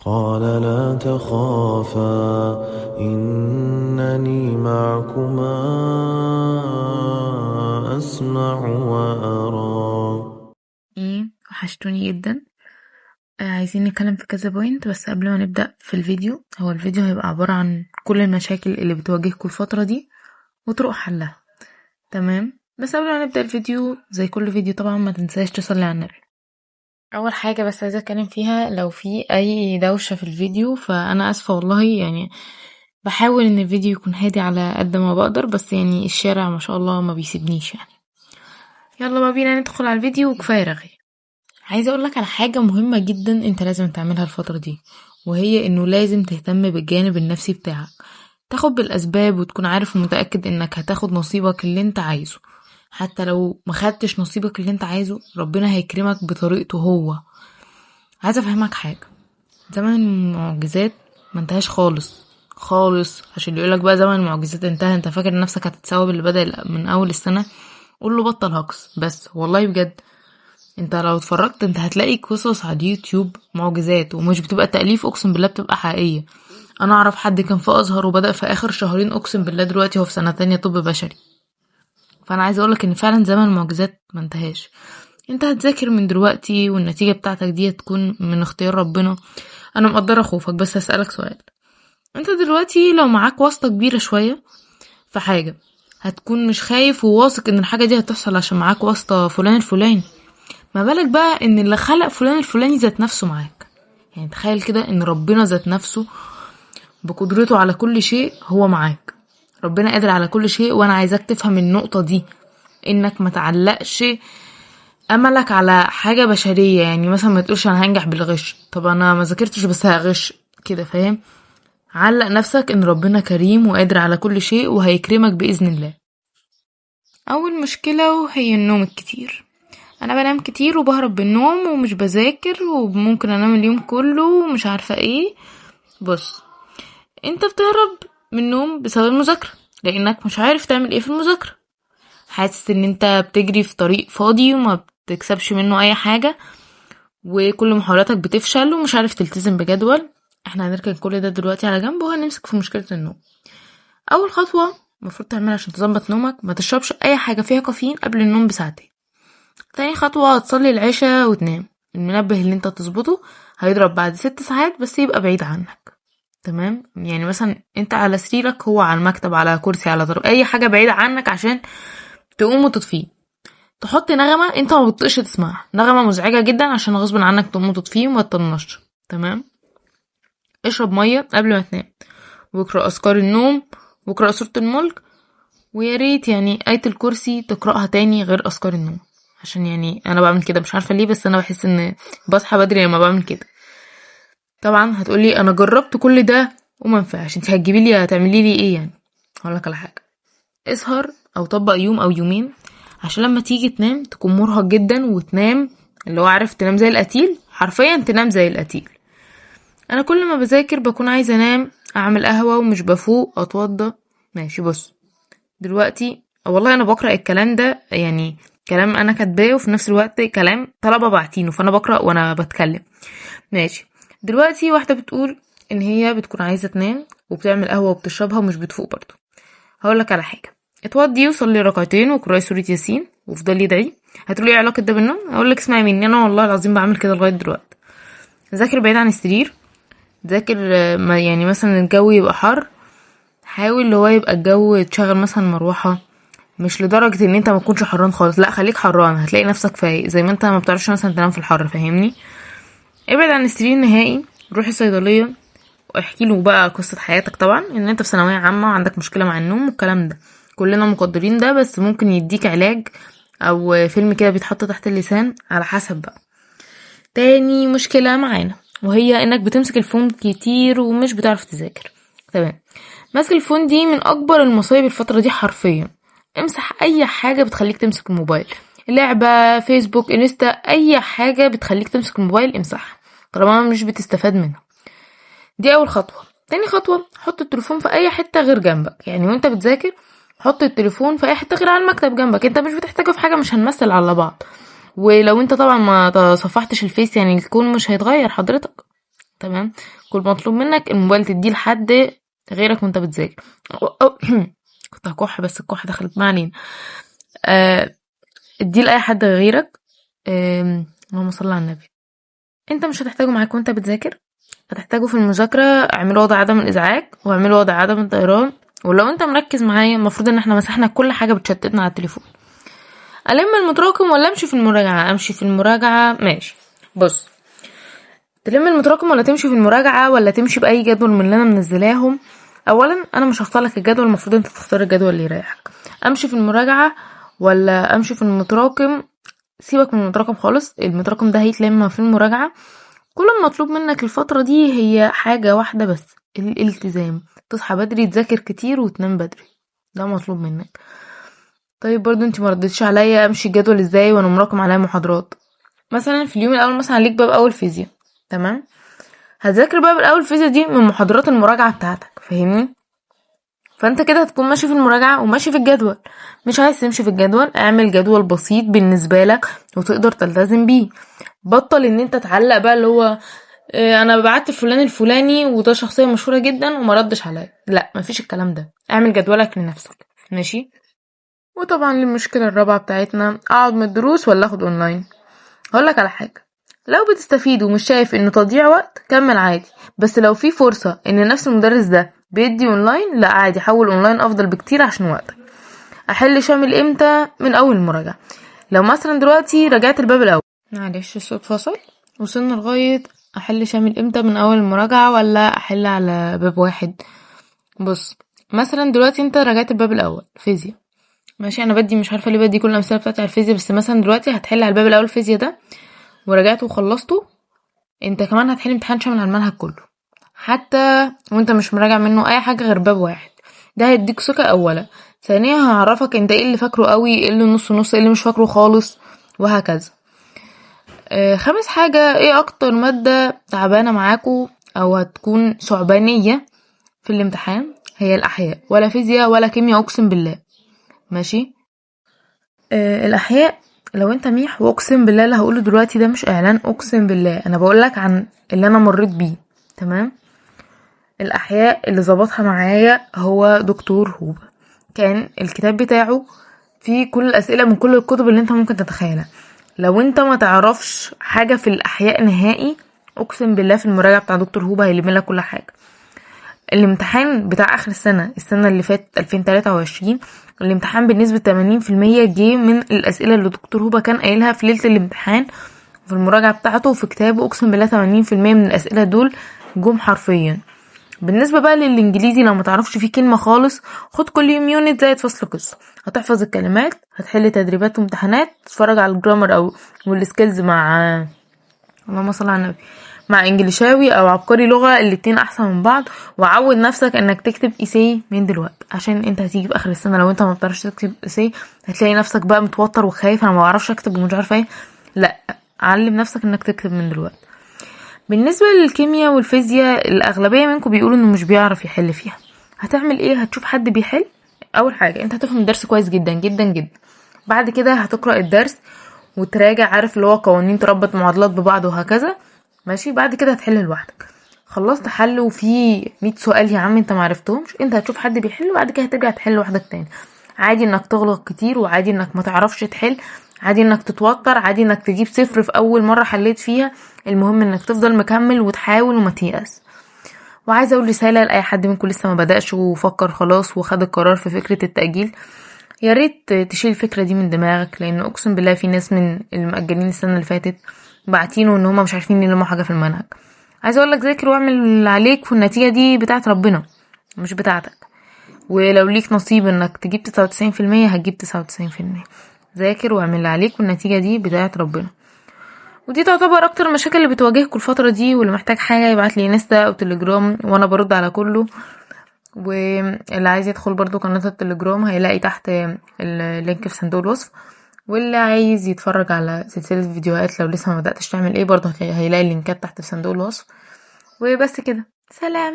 قال لا تخافا إنني معكما أسمع وأرى. ايه، وحشتوني جدا. عايزين نتكلم في كذا بوينت، بس قبل ما نبدأ في الفيديو، هو الفيديو هيبقى عبارة عن كل المشاكل اللي بتواجهكم الفترة دي وطرق حلها. تمام، بس قبل ما نبدأ الفيديو زي كل فيديو طبعا ما تنساش تصلي على النبي. اول حاجة بس عايزة اتكلم فيها، لو في اي دوشة في الفيديو فانا اسفة والله. يعني بحاول ان الفيديو يكون هادي على قد ما بقدر، بس يعني الشارع ما شاء الله ما بيسيبنيش يعني. يلا بقى بينا ندخل على الفيديو، وكفاية رغي. عايزة اقولك على حاجة مهمة جدا انت لازم تعملها الفترة دي، وهي انه لازم تهتم بالجانب النفسي بتاعك. تاخد بالاسباب وتكون عارف ومتأكد انك هتاخد نصيبك اللي انت عايزه. حتى لو ما خدتش نصيبك اللي انت عايزه، ربنا هيكرمك بطريقته هو. عايزة افهمك حاجة، زمن المعجزات ما انتهاش خالص خالص. عشان اللي يقولك بقى زمن المعجزات انتهى، انت فاكر نفسك هتتسوى باللي بدأ من اول السنة؟ قول له بطل هكس بس، والله بجد. انت لو اتفرجت انت هتلاقي قصص على اليوتيوب معجزات، ومش بتبقى تأليف، اقسم بالله بتبقى حقيقية. انا اعرف حد كان في ازهر وبدأ في اخر شهرين، اقسم بالله دلوقتي هو في سنة تانية طب بشري. فانا عايزة اقولك ان فعلا زمن المعجزات ما انتهاش. انت هتذاكر من دلوقتي، والنتيجة بتاعتك دي هتكون من اختيار ربنا. انا مقدرة خوفك، بس هسألك سؤال. انت دلوقتي لو معاك واسطة كبيرة شوية في حاجة، هتكون مش خايف وواثق ان الحاجة دي هتحصل عشان معاك واسطة فلان الفلاني؟ ما بالك بقى ان اللي خلق فلان الفلاني ذات نفسه معاك؟ يعني تخيل كده ان ربنا ذات نفسه بقدرته على كل شيء هو معاك. ربنا قادر على كل شيء، وانا عايزاك تفهم النقطة دي، انك ما تعلقش املك على حاجة بشرية. يعني مثلا ما تقولش انا هنجح بالغش، طب انا ما ذاكرتش بس هغش كده، فاهم؟ علق نفسك ان ربنا كريم وقادر على كل شيء وهيكرمك بإذن الله. اول مشكلة وهي النوم الكتير. انا بنام كتير وبهرب بالنوم ومش بذاكر، وممكن انام اليوم كله ومش عارفة ايه. بص، انت بتهرب من النوم بسبب المذاكرة، لانك مش عارف تعمل ايه في المذاكرة. حاسس ان انت بتجري في طريق فاضي وما بتكسبش منه اي حاجة، وكل محاولاتك بتفشل ومش عارف تلتزم بجدول. احنا هنركن كل ده دلوقتي على جنب وهنمسك في مشكلة النوم. اول خطوة المفروض تعملها عشان تظبط نومك، ما تشربش اي حاجة فيها كافيين قبل النوم بساعتين. تاني خطوة تصلي العشاء وتنام. المنبه اللي انت تظبطه هيضرب بعد 6 ساعات، بس يبقى بعيد عنك. تمام؟ يعني مثلا انت على سريرك، هو على المكتب، على كرسي، على ضرب، اي حاجة بعيدة عنك عشان تقوم وتطفيه. تحط نغمة انت ما بتطقش تسمعها، نغمة مزعجة جدا عشان غصب عنك تقوم وتطفيه وما تطنش. تمام؟ اشرب مية قبل ما تنام، واقرأ اذكار النوم، واقرأ سورة الملك. ويا ريت يعني آية الكرسي تقرأها تاني غير اذكار النوم، عشان يعني انا بعمل كده مش عارفة ليه، بس انا بحس ان بصحى بدري لما بعمل كده. طبعا هتقولي انا جربت كل ده وما ينفعش، انت هتجيبي لي هتعملي لي ايه يعني؟ هقولك على حاجة، اسهر او طبق يوم او يومين، عشان لما تيجي تنام تكون مرهق جدا وتنام اللي هو عارف تنام زي القتيل، حرفيا تنام زي القتيل. انا كل ما بذاكر بكون عايزة انام، اعمل قهوة ومش بفوق، اتوضى. ماشي، بص دلوقتي والله انا بقرأ الكلام ده، يعني كلام انا كاتباه وفي نفس الوقت كلام طلبة باعتينه، فانا بقرأ وانا بتكلم. ماشي، دلوقتي واحدة بتقول ان هي بتكون عايزة تنام وبتعمل قهوة وبتشربها ومش بتفوق برضه. هقولك على حاجة، اتوضي وصلي ركعتين وقرأي سورة ياسين وافضلي ادعي. هتقولي ايه علاقة ده بالنوم؟ اقولك اسمعي مني، انا والله العظيم بعمل كده لغاية دلوقتي. ذاكر بعيد عن السرير. ذاكر ما يعني مثلا الجو يبقى حر، حاول اللي هو يبقى الجو تشغل مثلا مروحة، مش لدرجة ان انت ما تكونش حران خالص، لا خليك حران، هتلاقي نفسك فايق زي ما انت ما بتعرفش مثلا تنام في الحر، فاهمني؟ ابعد عن السرير نهائي، روح الصيدلية واحكي له بقى قصة حياتك، طبعا ان انت في ثانوية عامة وعندك مشكلة مع النوم والكلام ده، كلنا مقدرين ده، بس ممكن يديك علاج او فيلم كده بيتحط تحت اللسان على حسب بقى. تاني مشكلة معانا وهي انك بتمسك الفون كتير ومش بتعرف تذاكر. تمام، ماسك الفون دي من اكبر المصايب الفترة دي حرفيا. امسح اي حاجة بتخليك تمسك الموبايل، لعبة، فيسبوك، انستا، اي حاجة بتخليك تمسك الموبايل امسحها طالما مش بتستفاد منها. دي اول خطوة. تاني خطوة، حط التليفون في اي حتة غير جنبك، يعني وانت بتذاكر حط التليفون في اي حتة غير على المكتب جنبك، انت مش بتحتاجه في حاجة، مش هنمثل على بعض. ولو انت طبعا ما تصفحتش الفيس يعني الكون مش هيتغير حضرتك. تمام. كل مطلوب منك الموبايل تديه لحد غيرك وانت بتذاكر. كنت هكح بس الكح دخلت، ما علينا. اديه لاي حد غيرك. اللهم صل على النبي. انت مش هتحتاجه معاك وانت بتذاكر، هتحتاجه في المذاكرة. اعملوا وضع عدم الازعاج واعملوا وضع عدم الطيران. ولو انت مركز معايا المفروض ان احنا مسحنا كل حاجة بتشتتنا على التليفون. ألم المتراكم ولا امشي في المراجعة؟ امشي في المراجعة. ماشي. بص، تلم المتراكم ولا تمشي في المراجعة ولا تمشي بأي جدول من اللي أنا منزلاهم؟ أولا أنا مش هختار لك الجدول، المفروض أنت تختار الجدول اللي يريحك. أمشي في المراجعة ولا أمشي في المتراكم؟ سيبك من المتراكم خالص، المتراكم ده هيتلم في المراجعة. كل المطلوب منك الفترة دي هي حاجة واحدة بس، الالتزام. تصحى بدري، تذاكر كتير، وتنام بدري. ده مطلوب منك. طيب برضو انت مردتش عليا امشي الجدول ازاي وانا مراكم عليا محاضرات. مثلا في اليوم الاول مثلا عليك باب اول فيزياء، تمام، هتذاكر باب الاول فيزياء دي من محاضرات المراجعة بتاعتك، فاهمني؟ فانت كده هتكون ماشي في المراجعة وماشي في الجدول. مش عايز تمشي في الجدول، اعمل جدول بسيط بالنسبة لك وتقدر تلتزم بيه. بطل ان انت تعلق بقى اللي هو انا بعت فلان الفلاني وده شخصية مشهورة جدا وما ردش عليا. لا، مفيش الكلام ده. اعمل جدولك لنفسك، ماشي. وطبعا المشكلة الرابعة بتاعتنا، اقعد من الدروس ولا اخد اونلاين؟ هقولك على حاجة، لو بتستفيد ومش شايف انه تضييع وقت كمل عادي. بس لو في فرصة ان نفس المدرس ده بيدي اونلاين، لا عادي، حول اونلاين افضل بكتير عشان وقتك. احل شامل امتى؟ من اول المراجعة. لو مثلا دلوقتي رجعت الباب الاول، معلش الصوت فصل، وصلنا لغاية احل شامل امتى، من اول المراجعة ولا احل على باب واحد؟ بص، مثلا دلوقتي انت رجعت الباب الاول فيزياء، ماشي. انا بدي مش عارفه ليه بدي كل الامثله بتاعتي على الفيزياء، بس مثلا دلوقتي هتحل على الباب الاول فيزياء ده ورجعته وخلصته، انت كمان هتحل امتحان شامل على المنهج كله، حتى وانت مش مراجع منه اي حاجه غير باب واحد. ده هيديك ثقه اولا. ثانيا هعرفك انت ايه اللي فاكره قوي، ايه اللي نص نص، ايه اللي مش فاكره خالص، وهكذا. خامس حاجه، ايه اكتر ماده تعبانه معاكو او هتكون صعبانيه في الامتحان؟ هي الاحياء. ولا فيزياء ولا كيمياء، اقسم بالله. ماشي. الاحياء لو انت ميح، واقسم بالله اللي هقوله دلوقتي ده مش اعلان، اقسم بالله انا بقولك عن اللي انا مريت بيه، تمام. الاحياء اللي ظبطها معايا هو دكتور هوبا. كان الكتاب بتاعه فيه كل الاسئله من كل الكتب اللي انت ممكن تتخيلها. لو انت ما تعرفش حاجه في الاحياء نهائي، اقسم بالله في المراجعه بتاع دكتور هوبا هيلم لك كل حاجه. الامتحان بتاع اخر السنه اللي فات 2023، الامتحان بنسبه 80% جه من الاسئله اللي دكتور هوبا كان قايلها في ليله الامتحان في المراجعه بتاعته وفي كتابه. اقسم بالله 80% من الاسئله دول جم حرفيا. بالنسبه بقى للانجليزي، لو ما تعرفش فيه كلمه خالص، خد كل يوم يونت زائد فصل قصه، هتحفظ الكلمات، هتحل تدريبات وامتحانات، تتفرج على الجرامر او والسكيلز مع اللهم صل على النبي، مع انجليشاوي او عبقري لغة، الاتنين احسن من بعض. وعود نفسك انك تكتب ايساي من دلوقتي، عشان انت هتيجي في اخر السنة لو انت ما بتعرفش تكتب ايساي هتلاقي نفسك بقى متوتر وخايف، انا ما بعرفش اكتب ومش عارفه ايه. لا، علم نفسك انك تكتب من دلوقتي. بالنسبة للكيمياء والفيزياء، الاغلبية منكم بيقولوا انه مش بيعرف يحل فيها. هتعمل ايه؟ هتشوف حد بيحل. اول حاجة انت هتفهم الدرس كويس جدا جدا جدا. بعد كده هتقرأ الدرس وتراجع، عارف اللي هو قوانين تربط معادلات ببعض وهكذا، ماشي. بعد كده هتحل لوحدك. خلصت حل وفي 100 سؤال يا عم انت معرفتهمش، انت هتشوف حد بيحل وبعد كده هترجع تحل لوحدك تاني. عادي انك تغلط كتير، وعادي انك ما تعرفش تحل، عادي انك تتوتر، عادي انك تجيب 0 في اول مرة حليت فيها. المهم انك تفضل مكمل وتحاول وما تيأس. وعايزه اقول رساله لاي حد منكم لسه ما بدأش وفكر خلاص وخد القرار في فكره التأجيل، يا ريت تشيل الفكره دي من دماغك، لان اقسم بالله في ناس من المؤجلين السنه اللي فاتت باعتينه ان هما مش عارفين يلموا حاجه في المنهج. عايزه اقول لك ذاكر واعمل اللي عليك، والنتيجه دي بتاعت ربنا مش بتاعتك. ولو ليك نصيب انك تجيب 99% هتجيب 99%. ذاكر واعمل اللي عليك والنتيجه دي بتاعت ربنا. ودي تعتبر اكتر المشاكل اللي بتواجهكم الفتره دي، واللي محتاج حاجه يبعت لي انستا او تليجرام وانا برد على كله. واللي عايز يدخل برضو قناه التليجرام هيلاقي تحت اللينك في صندوق الوصف. واللي عايز يتفرج على سلسله فيديوهات لو لسه ما بداتش تعمل ايه برضو هيلاقي اللينكات تحت في صندوق الوصف. وبس كده، سلام.